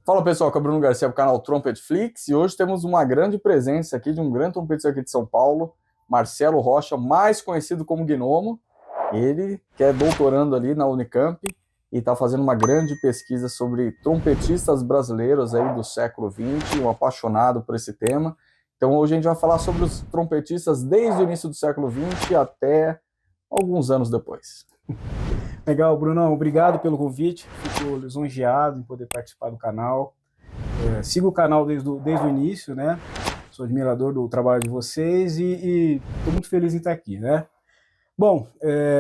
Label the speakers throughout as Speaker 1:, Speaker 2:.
Speaker 1: Fala pessoal, aqui é o Bruno Garcia do canal Trumpetflix e hoje temos uma grande presença aqui de um grande trompetista aqui de São Paulo, Marcelo Rocha, mais conhecido como Gnomo. Ele que é doutorando ali na Unicamp e está fazendo uma grande pesquisa sobre trompetistas brasileiros aí do século XX, um apaixonado por esse tema. Então hoje a gente vai falar sobre os trompetistas desde o início do século XX até alguns anos depois.
Speaker 2: Legal, Brunão, obrigado pelo convite, fico lisonjeado em poder participar do canal. Sigo o canal desde o início, né? Sou admirador do trabalho de vocês e estou muito feliz em estar aqui, né? Bom,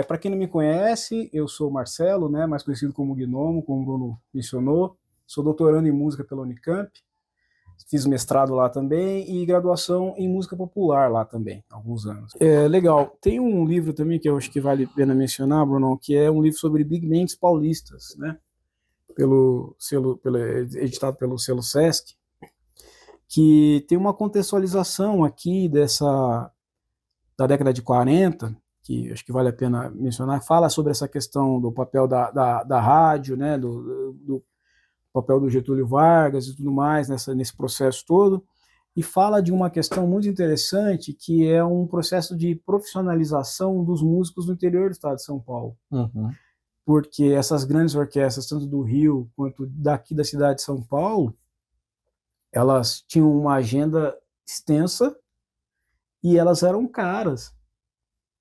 Speaker 2: para quem não me conhece, eu sou Marcelo, né? Mais conhecido como Gnomo, como o Bruno mencionou. Sou doutorando em música pela Unicamp, fiz mestrado lá também e graduação em música popular lá também, há alguns anos. Legal, tem um livro também que eu acho que vale a pena mencionar, Bruno, que é um livro sobre big bands paulistas, né? Editado pelo selo Sesc, que tem uma contextualização aqui da década de 40, que acho que vale a pena mencionar, fala sobre essa questão do papel da rádio, né, do papel do Getúlio Vargas e tudo mais nesse processo todo, e fala de uma questão muito interessante, que é um processo de profissionalização dos músicos do interior do estado de São Paulo.
Speaker 1: Uhum.
Speaker 2: Porque essas grandes orquestras, tanto do Rio quanto daqui da cidade de São Paulo, elas tinham uma agenda extensa e elas eram caras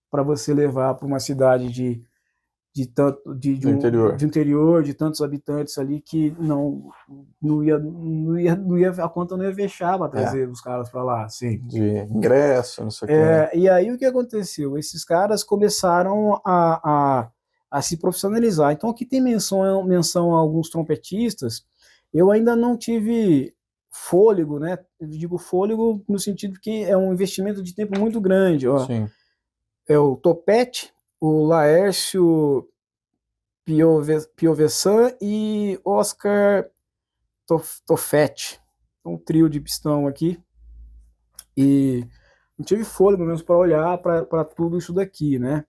Speaker 2: para você levar para uma cidade de interior, de tantos habitantes ali, que a conta não ia fechar para trazer os caras para lá. Assim.
Speaker 1: De ingresso, não sei o que.
Speaker 2: E aí o que aconteceu? Esses caras começaram a se profissionalizar. Então aqui tem menção a alguns trompetistas. Eu ainda não tive fôlego, né? Eu digo fôlego no sentido que é um investimento de tempo muito grande. Ó.
Speaker 1: Sim.
Speaker 2: É o Topete, o Laércio Piovesan e Oscar Toffetti. Um trio de pistão aqui. E não tive fôlego mesmo para olhar para tudo isso daqui, né?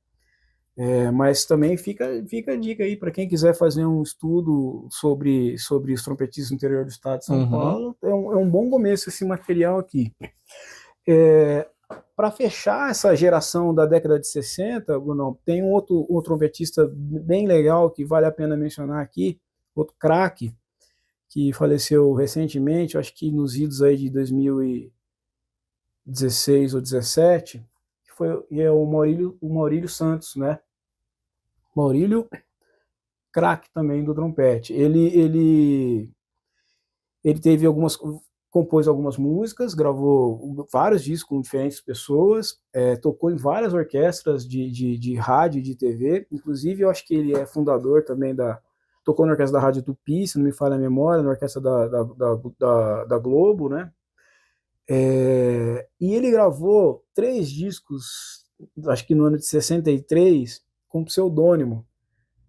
Speaker 2: Mas também fica a dica aí para quem quiser fazer um estudo sobre os trompetistas do interior do estado de São Paulo. É um bom começo esse material aqui. Para fechar essa geração da década de 60, Bruno, tem um trompetista bem legal que vale a pena mencionar aqui, outro craque, que faleceu recentemente, acho que nos idos aí de 2016 ou 17, é o Maurílio Santos, né? Maurílio, craque também do trompete. Ele compôs algumas músicas, gravou vários discos com diferentes pessoas, tocou em várias orquestras de rádio e de TV, inclusive eu acho que ele é fundador também tocou na orquestra da Rádio Tupi, se não me falha a memória, na orquestra da Globo, né? E ele gravou 3 discos, acho que no ano de 63, com pseudônimo,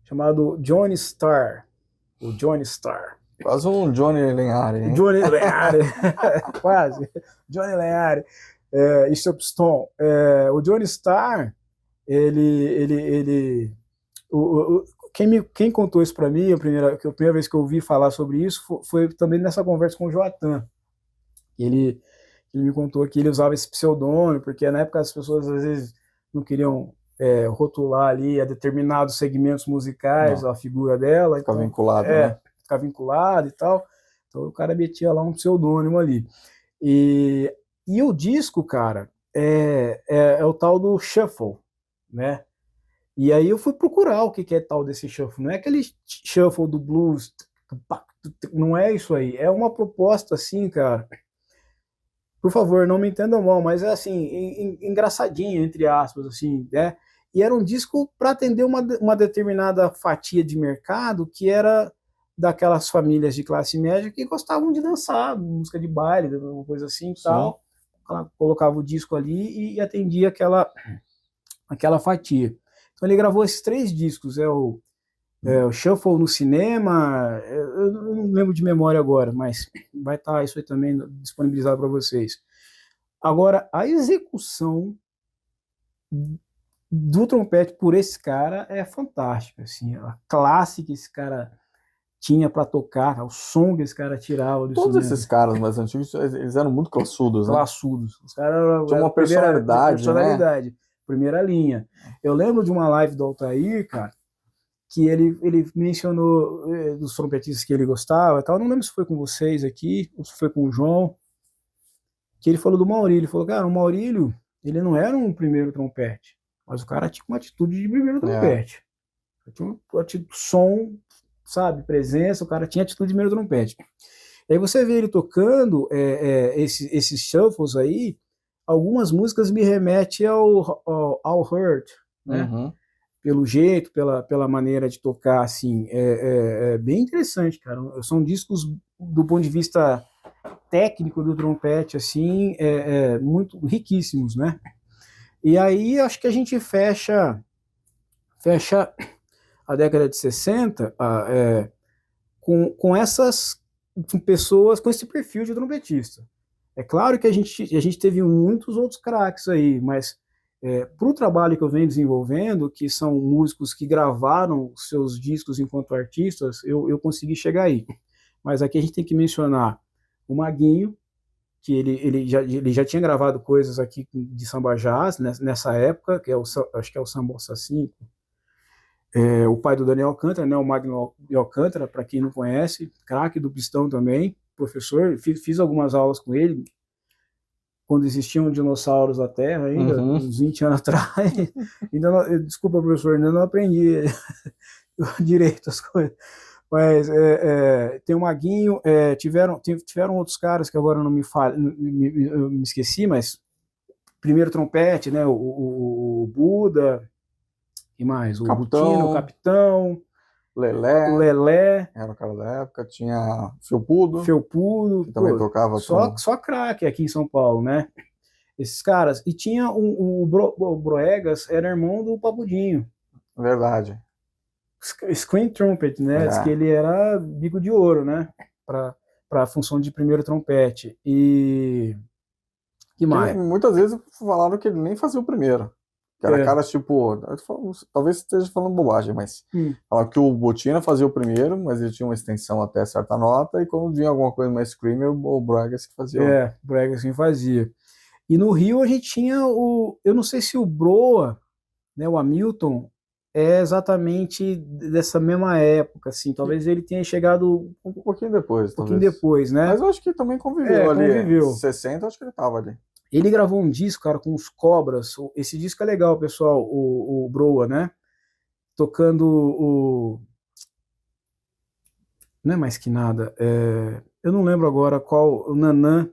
Speaker 2: chamado Johnny Starr, o Johnny Starr.
Speaker 1: Quase um Johnny Lenhari, hein?
Speaker 2: Johnny Lenhari, quase. Johnny Lenhari, Stone. O Johnny Starr, quem contou isso para mim, a primeira vez que eu ouvi falar sobre isso, foi também nessa conversa com o Joatan. Ele me contou que ele usava esse pseudônimo, porque na época as pessoas às vezes não queriam rotular ali a determinados segmentos musicais, a figura dela.
Speaker 1: Ficar vinculado, né?
Speaker 2: Ficar vinculado e tal. Então o cara metia lá um pseudônimo ali. E o disco, cara, é o tal do shuffle, né? E aí eu fui procurar o que é tal desse shuffle. Não é aquele shuffle do blues, não é isso aí. É uma proposta assim, cara. Por favor, não me entendam mal, mas é assim, engraçadinho, entre aspas, assim, né? E era um disco para atender uma determinada fatia de mercado que era daquelas famílias de classe média que gostavam de dançar, música de baile, uma coisa assim e tal. Ela colocava o disco ali e atendia aquela fatia. Então ele gravou esses 3 discos, o Shuffle no cinema, eu não lembro de memória agora, mas vai estar isso aí também disponibilizado para vocês. Agora, a execução do trompete por esse cara é fantástica, assim, a classe que esse cara tinha para tocar, o som que esse cara tirava do
Speaker 1: Todos
Speaker 2: instrumento.
Speaker 1: esses caras mais antigos, eles eram muito classudos, né?
Speaker 2: Classudos. Os caras
Speaker 1: Tinha uma
Speaker 2: personalidade, primeira linha. Eu lembro de uma live do Altair, cara, que ele mencionou dos trompetistas que ele gostava e tal. Eu não lembro se foi com vocês aqui, ou se foi com o João, que ele falou do Maurílio. Ele falou, cara, o Maurílio, ele não era um primeiro trompete, mas o cara tinha uma atitude de primeiro trompete. Tinha uma atitude, som, sabe, presença, o cara tinha atitude de primeiro trompete. Aí você vê ele tocando esses shuffles aí, algumas músicas me remetem ao Hurt, né?
Speaker 1: Uhum.
Speaker 2: Pelo jeito, pela maneira de tocar, assim, é bem interessante, cara. São discos, do ponto de vista técnico do trompete, assim, muito riquíssimos, né? E aí, acho que a gente fecha a década de 60 com essas pessoas, com esse perfil de trompetista. É claro que a gente teve muitos outros craques aí, mas para o trabalho que eu venho desenvolvendo, que são músicos que gravaram seus discos enquanto artistas, eu consegui chegar aí. Mas aqui a gente tem que mencionar o Maguinho, que ele já tinha gravado coisas aqui de samba jazz nessa época, que acho que é o Samba Bossa 5. O pai do Daniel Alcântara, né, o Magno Alcântara, para quem não conhece, craque do pistão também, professor, fiz algumas aulas com ele, quando existiam dinossauros na Terra ainda, uns 20 anos atrás. Desculpa, professor, ainda não aprendi direito as coisas. Mas tem o Maguinho, tiveram outros caras que agora não eu me esqueci, mas primeiro trompete, né, o Buda, e mais? O Butino, o Capitão, Lelé.
Speaker 1: Era o cara da época. Tinha Felpudo, que também tocava.
Speaker 2: Só craque aqui em São Paulo, né? Esses caras. E tinha o Broegas, era irmão do Papudinho.
Speaker 1: Verdade.
Speaker 2: Screen Trumpet, né? Diz que ele era bico de ouro, né? Para a função de primeiro trompete. E que mais?
Speaker 1: Muitas vezes falaram que ele nem fazia o primeiro. Que era cara, tipo, talvez esteja falando bobagem, mas falaram que o Botina fazia o primeiro, mas ele tinha uma extensão até certa nota, e quando vinha alguma coisa mais screamer, o Broegas que fazia.
Speaker 2: O Broegas que fazia. E no Rio a gente tinha eu não sei se o Broa, né, o Hamilton, é exatamente dessa mesma época, assim, talvez ele tenha chegado
Speaker 1: um pouquinho depois.
Speaker 2: Um pouquinho depois, né?
Speaker 1: Mas eu acho que também conviveu ali. Conviveu. 60, acho que ele tava ali.
Speaker 2: Ele gravou um disco, cara, com os Cobras. Esse disco é legal, pessoal, o Broa, né? Tocando não é mais que nada. Eu não lembro agora qual. O Nanã.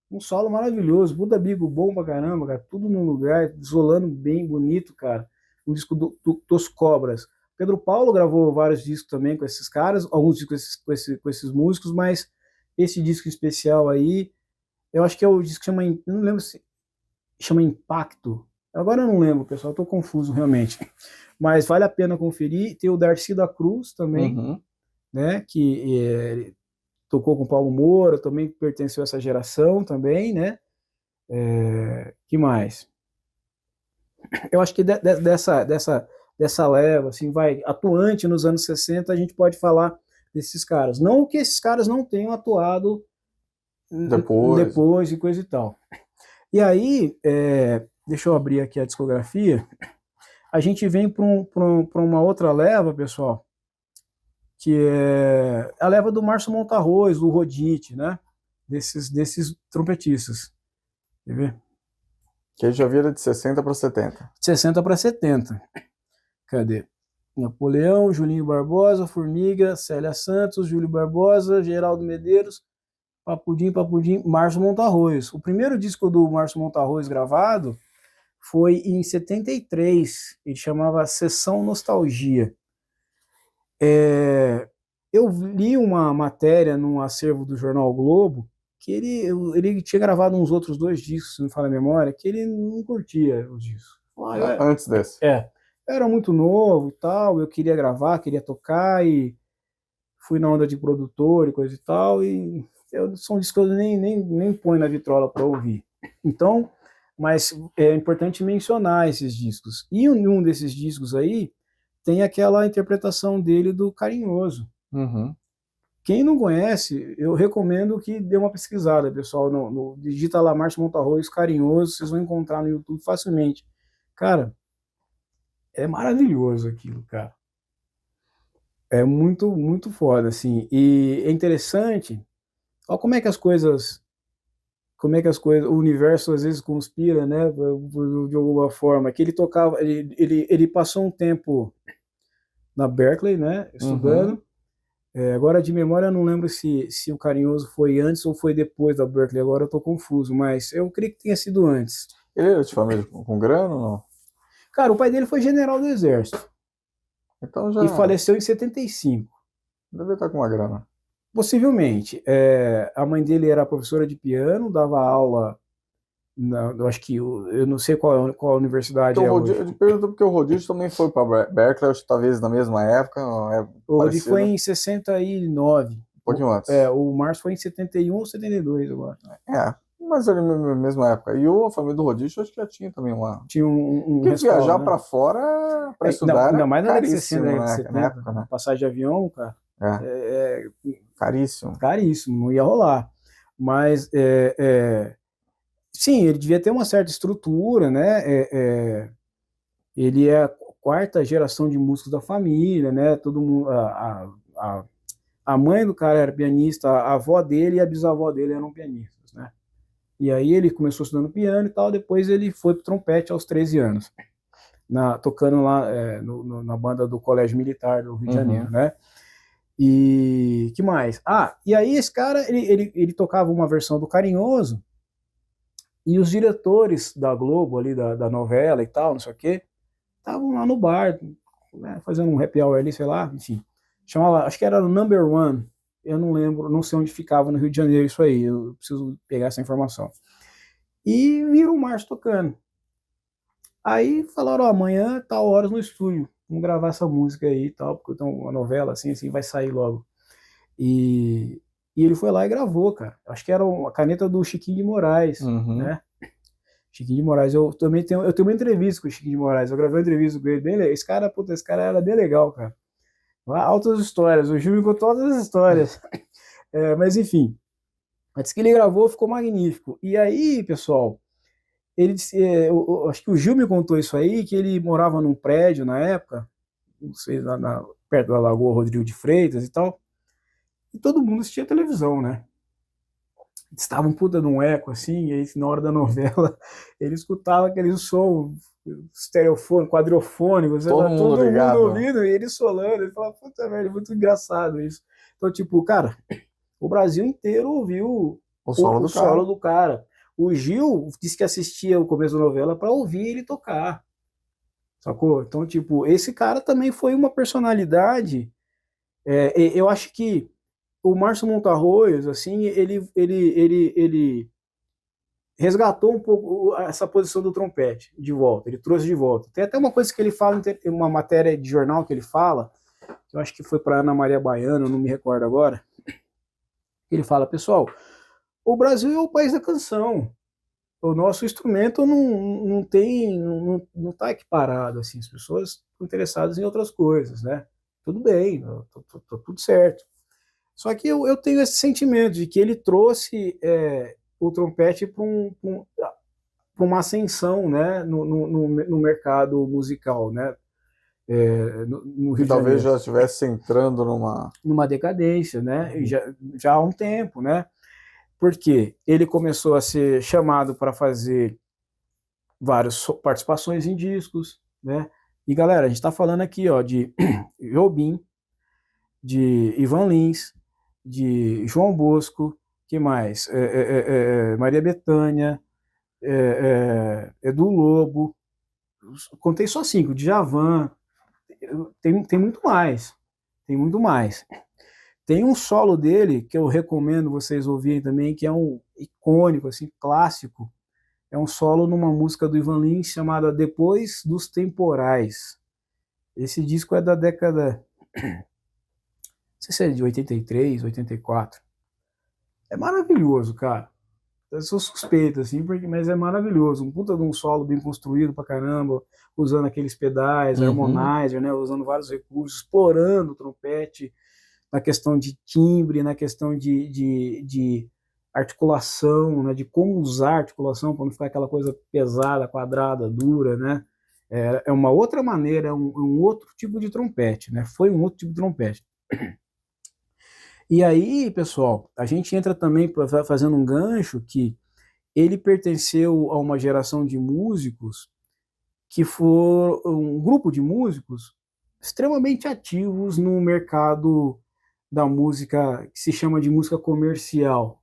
Speaker 2: Um solo maravilhoso. Buda Bigo bom pra caramba, cara. Tudo no lugar, isolando bem, bonito, cara. Um disco dos Cobras. Pedro Paulo gravou vários discos também com esses caras, alguns discos com esses músicos, mas esse disco especial aí, eu acho que é o disco que chama, eu não lembro se chama Impacto. Agora eu não lembro, pessoal, eu tô confuso realmente. Mas vale a pena conferir. Tem o Darcy da Cruz também, né, que tocou com o Paulo Moura, também pertenceu a essa geração também, né? Que mais? Eu acho que dessa leva, assim, atuante nos anos 60, a gente pode falar desses caras. Não que esses caras não tenham atuado depois e coisa e tal. E aí, deixa eu abrir aqui a discografia, a gente vem para uma outra leva, pessoal, que é a leva do Márcio Montarroz, do Rodite, né? Desses trompetistas. Quer ver?
Speaker 1: Que aí já vira de 60 para 70.
Speaker 2: 60 para 70. Cadê? Napoleão, Julinho Barbosa, Formiga, Célia Santos, Júlio Barbosa, Geraldo Medeiros, Papudim, Márcio Montarroz. O primeiro disco do Márcio Montarroz gravado foi em 73. Ele chamava Sessão Nostalgia. Eu li uma matéria num acervo do jornal o Globo que ele tinha gravado uns outros 2 discos, se não me falha a memória, que ele não curtia os discos.
Speaker 1: Antes desse.
Speaker 2: Eu era muito novo e tal, eu queria gravar, queria tocar, e fui na onda de produtor e coisa e tal, e são discos que eu nem ponho na vitrola para ouvir. Então, mas é importante mencionar esses discos. E um desses discos aí tem aquela interpretação dele do Carinhoso. Quem não conhece, eu recomendo que dê uma pesquisada, pessoal. Digita lá Márcio Montarroz Carinhoso, vocês vão encontrar no YouTube facilmente. Cara, é maravilhoso aquilo, cara. É muito, muito foda, assim. E é interessante, olha o universo às vezes conspira, né, de alguma forma, que ele tocava, ele passou um tempo na Berkeley, né, estudando.
Speaker 1: Uhum.
Speaker 2: Agora de memória eu não lembro se o Carinhoso foi antes ou foi depois da Berkeley, agora eu tô confuso, mas eu creio que tenha sido antes.
Speaker 1: Ele era de família com grana ou não?
Speaker 2: Cara, o pai dele foi general do exército
Speaker 1: Então
Speaker 2: e
Speaker 1: já
Speaker 2: faleceu em 75.
Speaker 1: deve estar com uma grana.
Speaker 2: Possivelmente. A mãe dele era professora de piano, dava aula, eu acho que, eu não sei qual universidade
Speaker 1: Porque
Speaker 2: é hoje.
Speaker 1: eu pergunto porque o Rodízio também foi para Berkeley, acho que talvez na mesma época,
Speaker 2: O Rodi foi
Speaker 1: parecido, um
Speaker 2: em 69.
Speaker 1: pouquinho antes.
Speaker 2: O Márcio foi em 71 ou 72 agora.
Speaker 1: Mas ali na mesma época. E a família do Rodízio acho que já tinha também uma.
Speaker 2: Tinha um
Speaker 1: Porque
Speaker 2: respaldo,
Speaker 1: viajar
Speaker 2: né?
Speaker 1: para fora para estudar
Speaker 2: Ainda
Speaker 1: era
Speaker 2: mais na década de 60,
Speaker 1: caríssimo,
Speaker 2: década de
Speaker 1: né? Na
Speaker 2: 70.
Speaker 1: época, né?
Speaker 2: Passagem de avião, cara,
Speaker 1: É,
Speaker 2: é
Speaker 1: caríssimo.
Speaker 2: caríssimo, não ia rolar. Mas, sim, ele devia ter uma certa estrutura, né? Ele é a quarta geração de músicos da família, né? Todo mundo, a mãe do cara era pianista, a avó dele e a bisavó dele eram pianistas, né? E aí ele começou estudando piano e tal, depois ele foi pro trompete aos 13 anos, tocando lá na banda do Colégio Militar do Rio de Janeiro, né? E que mais? E aí esse cara, ele tocava uma versão do Carinhoso, e os diretores da Globo ali, da novela e tal, não sei o quê, estavam lá no bar, né, fazendo um happy hour ali, sei lá, enfim. Chamava, acho que era o Number One, eu não lembro, não sei onde ficava no Rio de Janeiro isso aí, eu preciso pegar essa informação. E viram o Márcio tocando. Aí falaram, amanhã, tal horas no estúdio, vamos gravar essa música aí e tal, porque tem uma novela assim, vai sair logo. E ele foi lá e gravou, cara. Acho que era uma caneta do Chiquinho de Moraes, né? Chiquinho de Moraes, eu tenho uma entrevista com o Chiquinho de Moraes, eu gravei uma entrevista com ele, esse cara era bem legal, cara. Altas histórias, o Gil me contou todas as histórias. Mas enfim, antes que ele gravou, ficou magnífico. E aí, pessoal, ele disse, acho que o Gil me contou isso aí, que ele morava num prédio na época, não sei, perto da Lagoa Rodrigo de Freitas e tal, e todo mundo assistia televisão, né? Estava um puta de um eco assim, e aí na hora da novela ele escutava aquele som estereofônico, quadriofônico,
Speaker 1: Todo mundo ligado.
Speaker 2: ouvindo, e ele solando, ele falava, puta merda, é muito engraçado isso. Então, tipo, cara, o Brasil inteiro ouviu
Speaker 1: o solo
Speaker 2: do cara. O Gil disse que assistia o começo da novela para ouvir ele tocar, sacou? Então, tipo, esse cara também foi uma personalidade, eu acho que o Márcio Montarroz, assim, ele resgatou um pouco essa posição do trompete de volta, ele trouxe de volta. Tem até uma coisa que ele fala, uma matéria de jornal que ele fala, que eu acho que foi para Ana Maria Baiana, eu não me recordo agora. Ele fala, pessoal, o Brasil é o país da canção. O nosso instrumento não está equiparado, assim, as pessoas estão interessadas em outras coisas, né? Tudo bem, tá tudo certo. Só que eu tenho esse sentimento de que ele trouxe o trompete para uma ascensão, né, no mercado musical, né, no Rio de
Speaker 1: talvez
Speaker 2: Janeiro.
Speaker 1: já estivesse entrando
Speaker 2: numa decadência, né, já há um tempo, né, porque ele começou a ser chamado para fazer várias participações em discos, né, e galera, a gente está falando aqui, ó, de Jobim, de Ivan Lins, de João Bosco, que mais? Maria Bethânia, Edu Lobo, contei só 5, Djavan, tem muito mais, tem muito mais. Tem um solo dele que eu recomendo vocês ouvirem também, que é um icônico, assim, clássico. É um solo numa música do Ivan Lins chamada Depois dos Temporais. Esse disco é da década, não sei se é de 83, 84. É maravilhoso, cara. Eu sou suspeito, assim, mas é maravilhoso. Um puta de um solo bem construído pra caramba, usando aqueles pedais, harmonizer, né? Usando vários recursos, explorando o trompete. na questão de timbre, na questão de articulação, né, de como usar a articulação para não ficar aquela coisa pesada, quadrada, dura, né? É uma outra maneira, um outro tipo de trompete, né? Foi um outro tipo de trompete. E aí, pessoal, a gente entra também fazendo um gancho que ele pertenceu a uma geração de músicos que foram um grupo de músicos extremamente ativos no mercado da música que se chama de música comercial.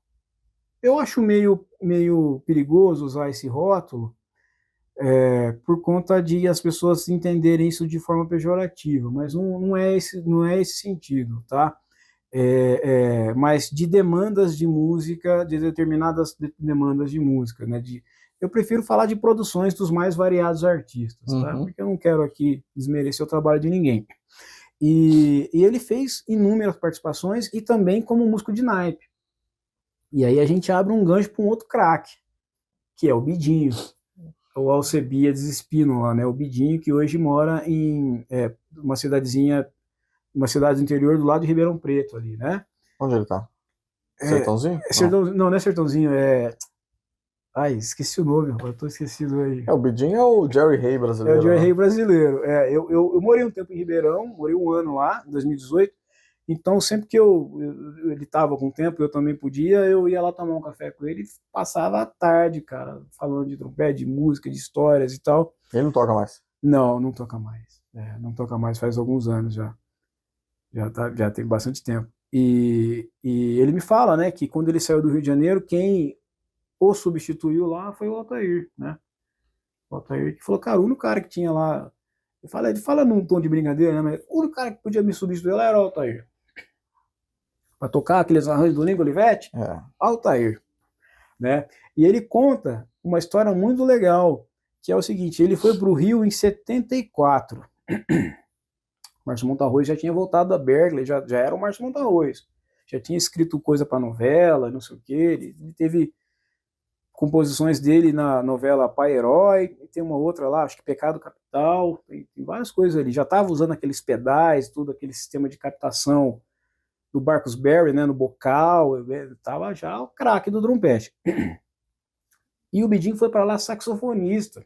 Speaker 2: Eu acho meio perigoso usar esse rótulo por conta de as pessoas entenderem isso de forma pejorativa, mas não é esse sentido, tá? Mas de demandas de música, de determinadas demandas de música, né? Eu prefiro falar de produções dos mais variados artistas, tá? Porque eu não quero aqui desmerecer o trabalho de ninguém. E ele fez inúmeras participações e também como músico de naipe. E aí a gente abre um gancho para um outro craque, que é o Bidinho, o Alcebiades Spínola, né? O Bidinho, que hoje mora em uma cidadezinha, uma cidade do interior do lado de Ribeirão Preto ali, né?
Speaker 1: Onde ele tá? Sertãozinho?
Speaker 2: Não é Sertãozinho, Ai, esqueci o nome, eu tô esquecido aí.
Speaker 1: O Bidinho é o Jerry Hay brasileiro.
Speaker 2: É o Jerry Hay brasileiro. Eu morei um tempo em Ribeirão, morei um ano lá, em 2018, então sempre que ele tava com tempo, eu também podia, eu ia lá tomar um café com ele e passava a tarde, cara, falando de trompete, de música, de histórias e tal.
Speaker 1: Ele não toca mais?
Speaker 2: Não toca mais. Não toca mais faz alguns anos já. Já tem bastante tempo. E ele me fala, né, que quando ele saiu do Rio de Janeiro, quem o substituiu lá foi o Altair, né? O Altair que falou, cara, o único cara que tinha lá, ele fala num tom de brincadeira, né, mas o único cara que podia me substituir lá era o Altair. Para tocar aqueles arranjos do Lingo Olivetti, Altair, né? E ele conta uma história muito legal, que é o seguinte, ele foi para o Rio em 74. Márcio Montarroz já tinha voltado da Berkeley, já era o Márcio Montarroz. Já tinha escrito coisa para novela, não sei o quê. Ele teve composições dele na novela Pai Herói, e tem uma outra lá, acho que Pecado Capital, tem várias coisas ali. Já estava usando aqueles pedais, tudo aquele sistema de captação do Barcus Berry, né, no bocal, estava já o craque do trompete. E o Bidinho foi para lá saxofonista.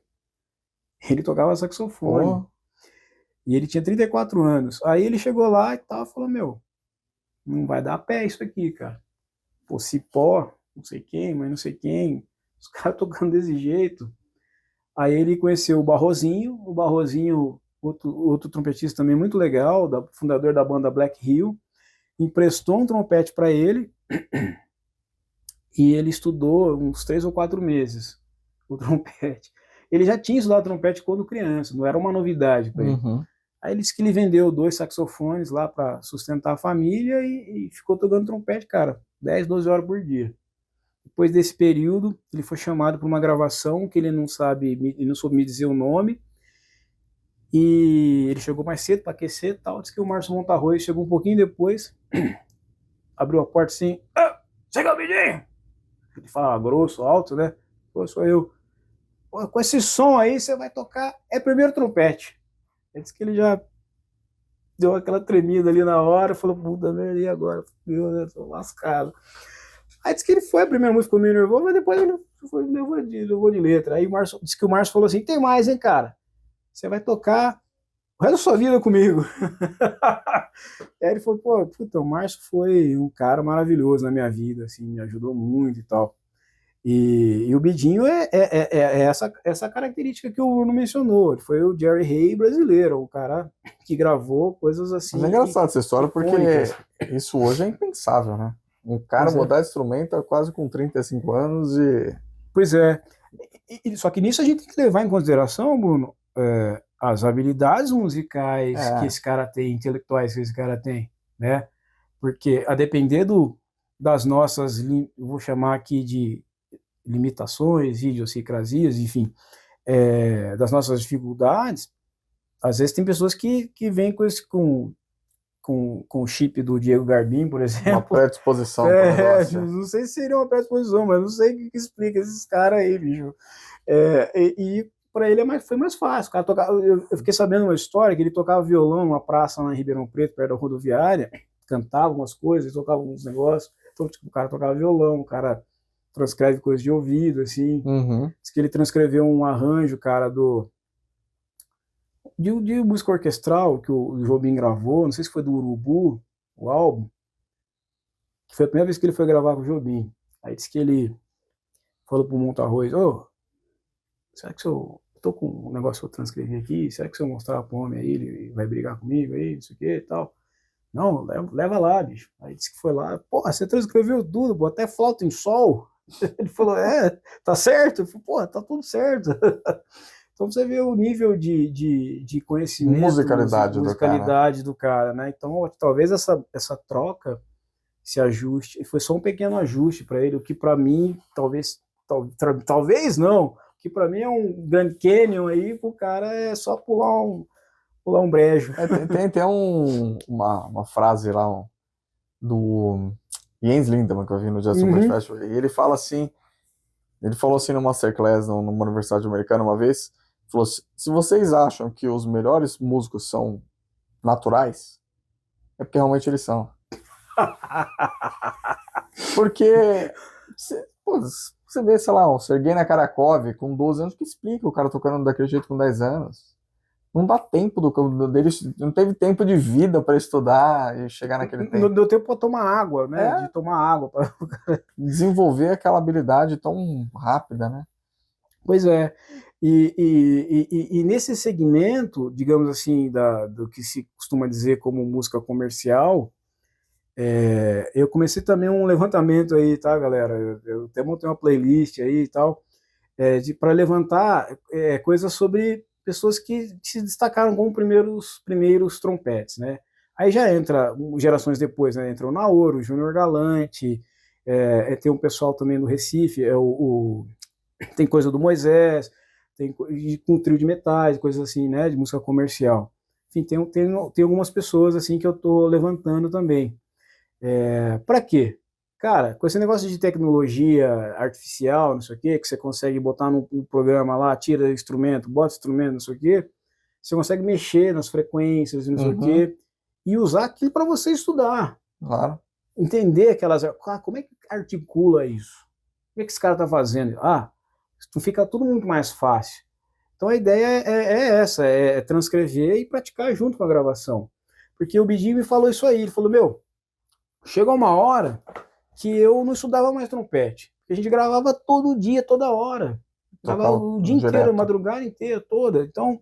Speaker 2: Ele tocava saxofone. E ele tinha 34 anos. Aí ele chegou lá e tal, falou, não vai dar pé isso aqui, cara. Pô, Cipó, não sei quem, mas não sei quem. Os caras tocando desse jeito. Aí ele conheceu o Barrozinho, outro trompetista também muito legal, fundador da banda Black Hill, emprestou um trompete para ele e ele estudou uns 3 ou 4 meses o trompete. Ele já tinha estudado trompete quando criança, não era uma novidade para ele. Aí ele disse que ele vendeu 2 saxofones lá para sustentar a família e ficou tocando trompete, cara, 10, 12 horas por dia. Depois desse período, ele foi chamado para uma gravação que ele não soube me dizer o nome. E ele chegou mais cedo para aquecer e tal. Diz que o Márcio Montarroz chegou um pouquinho depois, abriu a porta assim, chega, Bidinho! Ele falava grosso, alto, né? Pô, sou eu. Pô, com esse som aí, você vai tocar, primeiro trompete. Ele disse que ele já deu aquela tremida ali na hora, falou, puta merda, e agora? Meu Deus, tô lascado. Aí disse que ele foi, a primeira música ficou meio nervoso, mas depois ele levou de letra. Aí disse que o Márcio falou assim, tem mais, hein, cara? Você vai tocar o resto da sua vida comigo. Aí ele falou, puta, o Márcio foi um cara maravilhoso na minha vida, assim, me ajudou muito e tal. E o Bidinho é essa característica que o Bruno mencionou. Ele foi o Jerry Hay brasileiro, o cara que gravou coisas assim.
Speaker 1: Mas é engraçado essa história porque isso hoje é impensável, né? Um cara mudar de instrumento quase com 35 anos e...
Speaker 2: Pois é. Só que nisso a gente tem que levar em consideração, Bruno, as habilidades musicais que esse cara tem, intelectuais que esse cara tem, né? Porque a depender das nossas, eu vou chamar aqui de limitações, idiosincrasias, enfim, das nossas dificuldades, às vezes tem pessoas que vêm com o chip do Diego Garbim, por exemplo.
Speaker 1: Uma predisposição.
Speaker 2: Não sei se seria uma predisposição, mas não sei o que explica esses caras aí, bicho. E para ele foi mais fácil. O cara tocava, eu fiquei sabendo uma história que ele tocava violão numa praça lá em Ribeirão Preto, perto da rodoviária, cantava umas coisas, ele tocava uns negócios. Então, tipo, o cara tocava violão, o cara transcreve coisas de ouvido, assim. Diz que ele transcreveu um arranjo, cara, de música orquestral que o Jobim gravou, não sei se foi do Urubu, o álbum, que foi a primeira vez que ele foi gravar com o Jobim. Aí disse que ele falou pro Monta-Arroz, ô, será que se eu tô com um negócio que eu transcrevi aqui, será que se eu mostrar pro homem aí, ele vai brigar comigo aí, não sei o que e tal? Não, leva lá, bicho. Aí disse que foi lá, porra, você transcreveu tudo, pô, até flauta em sol. Ele falou, tá certo? Eu falei, porra, tá tudo certo. Então você vê o nível de conhecimento, musicalidade do cara, né? Então talvez essa troca, esse ajuste, foi só um pequeno ajuste para ele, o que para mim, talvez não, o que para mim é um Grand Canyon aí, pro cara é só pular um brejo.
Speaker 1: Tem uma frase lá do Jens Lindemann, que eu vi no Jazz Trumpet Festival, e ele falou assim no Masterclass, numa universidade americana uma vez, falou, se vocês acham que os melhores músicos são naturais, é porque realmente eles são. Porque você vê, sei lá, o Sergei Nakarakov com 12 anos, que explica o cara tocando daquele jeito com 10 anos. Não dá tempo dele, não teve tempo de vida para estudar e chegar naquele tempo.
Speaker 2: Não deu tempo para tomar água, né? De tomar água.
Speaker 1: Desenvolver aquela habilidade tão rápida, né?
Speaker 2: Pois é. E nesse segmento, digamos assim, do que se costuma dizer como música comercial, eu comecei também um levantamento aí, tá, galera? Eu até montei uma playlist aí e tal, para levantar coisas sobre pessoas que se destacaram como primeiros trompetes, né? Aí já entra gerações depois, né? Entra o Naoro, o Júnior Galante, tem um pessoal também do Recife, tem coisa do Moisés, tem com trio de metais, coisas assim, né? De música comercial. Enfim, tem algumas pessoas assim que eu tô levantando também. Para quê? Cara, com esse negócio de tecnologia artificial, não sei o quê, que você consegue botar no programa lá, tira instrumento, bota instrumento, não sei o quê, você consegue mexer nas frequências, não sei o quê, e usar aquilo para você estudar.
Speaker 1: Claro.
Speaker 2: Entender aquelas... como é que articula isso? O que esse cara tá fazendo? Fica tudo muito mais fácil. Então a ideia é essa, é transcrever e praticar junto com a gravação. Porque o Bidi me falou isso aí, ele falou, chegou uma hora que eu não estudava mais trompete. A gente gravava todo dia, toda hora. Gravava o dia inteiro, a madrugada inteira, toda. Então,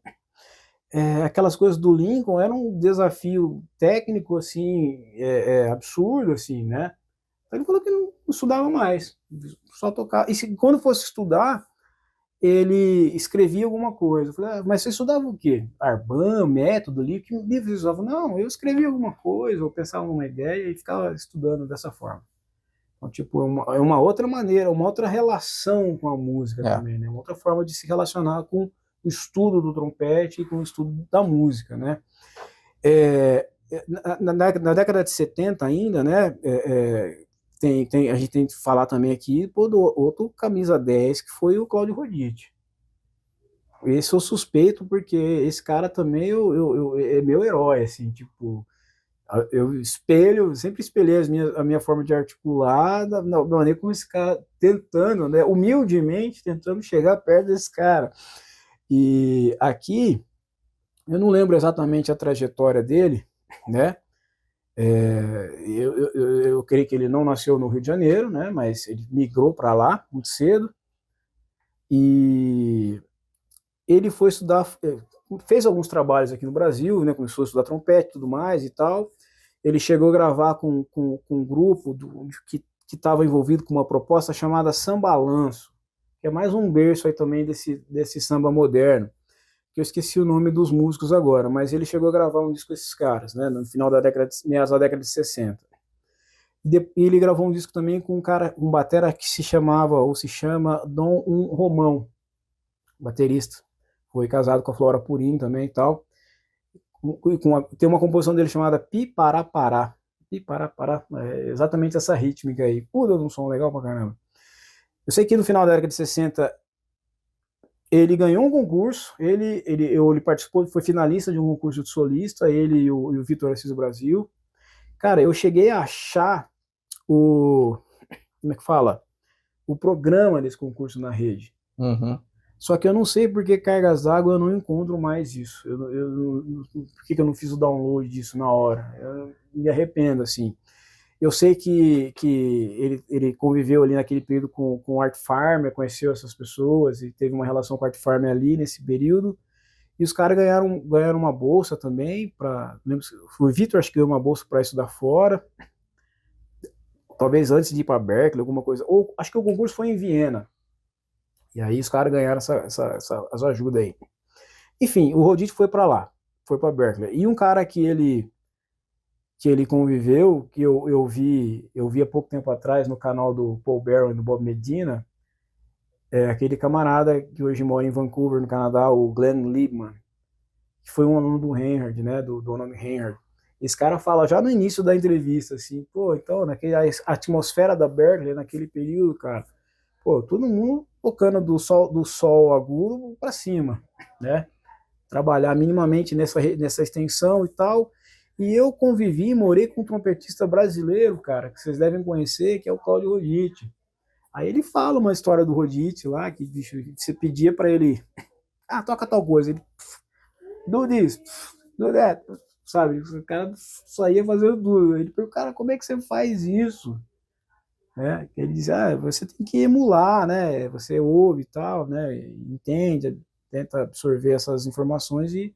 Speaker 2: aquelas coisas do Lincoln era um desafio técnico, assim, absurdo, assim, né? Então ele falou que não estudava mais, só tocava. E quando fosse estudar, ele escrevia alguma coisa. Eu falei, mas você estudava o quê? Arban, método, livro? Que livro você usava? Não, eu escrevia alguma coisa, eu pensava numa ideia e ficava estudando dessa forma. Então, tipo, é uma outra maneira, uma outra relação com a música também, né? Uma outra forma de se relacionar com o estudo do trompete e com o estudo da música, né? Na década de 70 ainda, né? A gente tem que falar também aqui do outro camisa 10, que foi o Cláudio Roditi. Esse eu suspeito, porque esse cara também é meu herói, assim, tipo... Eu sempre espelhei a minha forma de articular da maneira como esse cara tentando, né, humildemente tentando chegar perto desse cara. E aqui, eu não lembro exatamente a trajetória dele, né? Eu creio que ele não nasceu no Rio de Janeiro, né? Mas ele migrou para lá muito cedo. E ele foi estudar, fez alguns trabalhos aqui no Brasil, né? Começou a estudar trompete e tudo mais e tal. Ele chegou a gravar com um grupo que estava envolvido com uma proposta chamada Sambalanço, que é mais um berço aí também desse samba moderno, que eu esqueci o nome dos músicos agora, mas ele chegou a gravar um disco com esses caras, né, no final meados da década de 60. E ele gravou um disco também com um batera que se chama Dom Romão, baterista. Foi casado com a Flora Purim também e tal. Tem uma composição dele chamada Piparapará. Piparapará, exatamente essa rítmica aí. Puta, um som legal pra caramba. Eu sei que no final da década de 60 ele ganhou um concurso, ele participou, foi finalista de um concurso de solista, ele e o Vitor Assis do Brasil. Cara, eu cheguei a achar o, como é que fala? O programa desse concurso na rede.
Speaker 1: Uhum.
Speaker 2: Só que eu não sei por que cargas d'água eu não encontro mais isso. Por que eu não fiz o download disso na hora? Eu me arrependo, assim. Eu sei que ele conviveu ali naquele período com o Art Farmer, conheceu essas pessoas e teve uma relação com o Art Farmer ali nesse período. E os caras ganharam uma bolsa também, lembro se foi o Vitor, acho que ganhou uma bolsa para estudar fora, talvez antes de ir para Berkeley, alguma coisa. Ou acho que o concurso foi em Viena. E aí os caras ganharam essa ajuda aí. Enfim, o Rodite foi para lá, foi para Berkeley. E um cara que ele conviveu, que eu vi há pouco tempo atrás no canal do Paul Barron e do Bob Medina, é aquele camarada que hoje mora em Vancouver, no Canadá, o Glenn Liebman, que foi um aluno do Reinhard, né, do nome Reinhard. Esse cara fala já no início da entrevista, assim, pô, então, a atmosfera da Berkeley, naquele período, cara, pô, todo mundo tocando do sol agudo para cima, né? Trabalhar minimamente nessa extensão e tal. E eu convivi, morei com um trompetista brasileiro, cara, que vocês devem conhecer, que é o Claudio Roditi. Aí ele fala uma história do Roditi lá, que bicho, você pedia para ele, toca tal coisa, ele, do this, do that, sabe? O cara só ia fazendo tudo. Ele perguntou, cara, como é que você faz isso? Né? Ele diz, você tem que emular, né? Você ouve e tal, né? Entende, tenta absorver essas informações e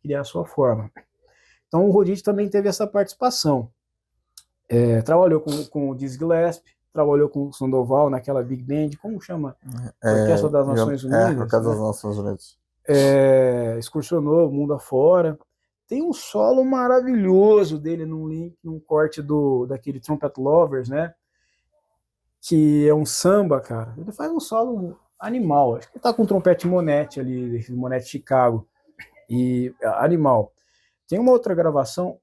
Speaker 2: criar a sua forma. Então o Rodite também teve essa participação. Trabalhou com o Dizzy Gillespie, trabalhou com o Sandoval naquela Big Band, como chama? Orquestra das Nações Unidas.
Speaker 1: Orquestra das Nações Unidas.
Speaker 2: Excursionou o mundo afora. Tem um solo maravilhoso dele num corte daquele Trumpet Lovers, né? Que é um samba, cara. Ele faz um solo animal. Acho que ele tá com um trompete Monetti ali, Monetti Chicago. E animal. Tem uma outra gravação.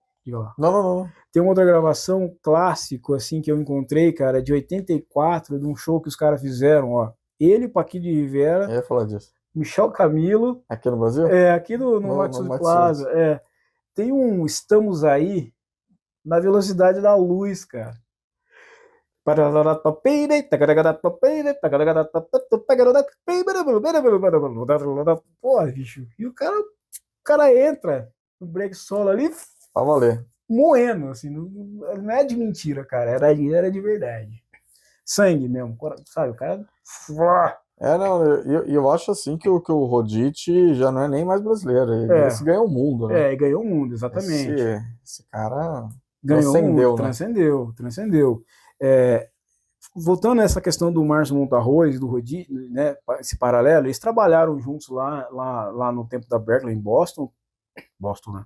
Speaker 1: Não.
Speaker 2: Tem uma outra gravação clássico, assim, que eu encontrei, cara, de 84, de um show que os caras fizeram, ó. Ele, Paquito de Rivera.
Speaker 1: Eu ia falar disso.
Speaker 2: Michel Camilo.
Speaker 1: Aqui no Brasil?
Speaker 2: Aqui no Maxwell Plaza. Tem um Estamos Aí na velocidade da luz, cara. Pô, bicho. E o cara entra no break solo ali,
Speaker 1: pra valer,
Speaker 2: moendo, assim, não é de mentira, cara, era de verdade. Sangue mesmo, sabe? O cara.
Speaker 1: não, eu acho assim que o Roditi já não é nem mais brasileiro. Esse ganhou o mundo, né?
Speaker 2: Ganhou o mundo, exatamente.
Speaker 1: Esse cara
Speaker 2: ganhou
Speaker 1: transcendeu,
Speaker 2: o mundo,
Speaker 1: né?
Speaker 2: Transcendeu. Voltando a essa questão do Márcio Montarroz e do Roditi, né, esse paralelo, eles trabalharam juntos lá no tempo da Berkeley, em Boston, né?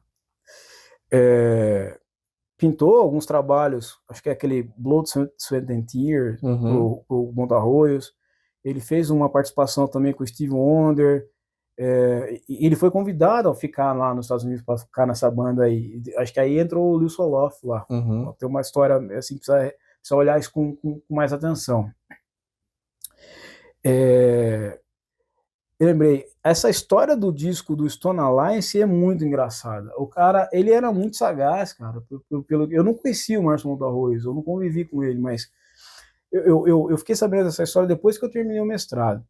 Speaker 2: Pintou alguns trabalhos, acho que é aquele Blood, Sweat and Tears, pro Montarroz. Ele fez uma participação também com o Steve Wonder. E ele foi convidado a ficar lá nos Estados Unidos para ficar nessa banda aí. Acho que aí entrou o Lil Soloff lá. Tem uma história assim, precisa olhar isso com mais atenção. Eu lembrei, essa história do disco do Stone Alliance é muito engraçada. O cara, ele era muito sagaz, cara. Eu não conhecia o Márcio Montarroz, eu não convivi com ele, mas eu fiquei sabendo dessa história depois que eu terminei o mestrado.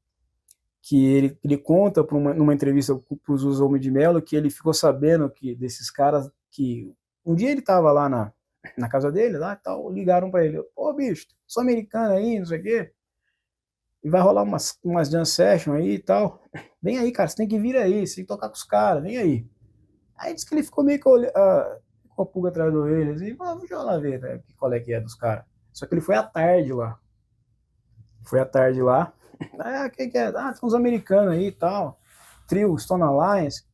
Speaker 2: Que ele conta numa entrevista para os Zuzou de Mello que ele ficou sabendo que desses caras que um dia ele estava lá na casa dele, lá e tal, ligaram para ele, pô, bicho, sou americano aí, não sei o quê, e vai rolar umas jam session aí e tal, vem aí, cara, você tem que vir aí, você tem que tocar com os caras, vem aí. Aí disse que ele ficou meio com a pulga atrás do orelha, assim, deixa eu lá ver, né, qual é que é dos caras. Só que ele foi à tarde lá. Quem que é? Tem uns americanos aí e tal, trio Stone Alliance.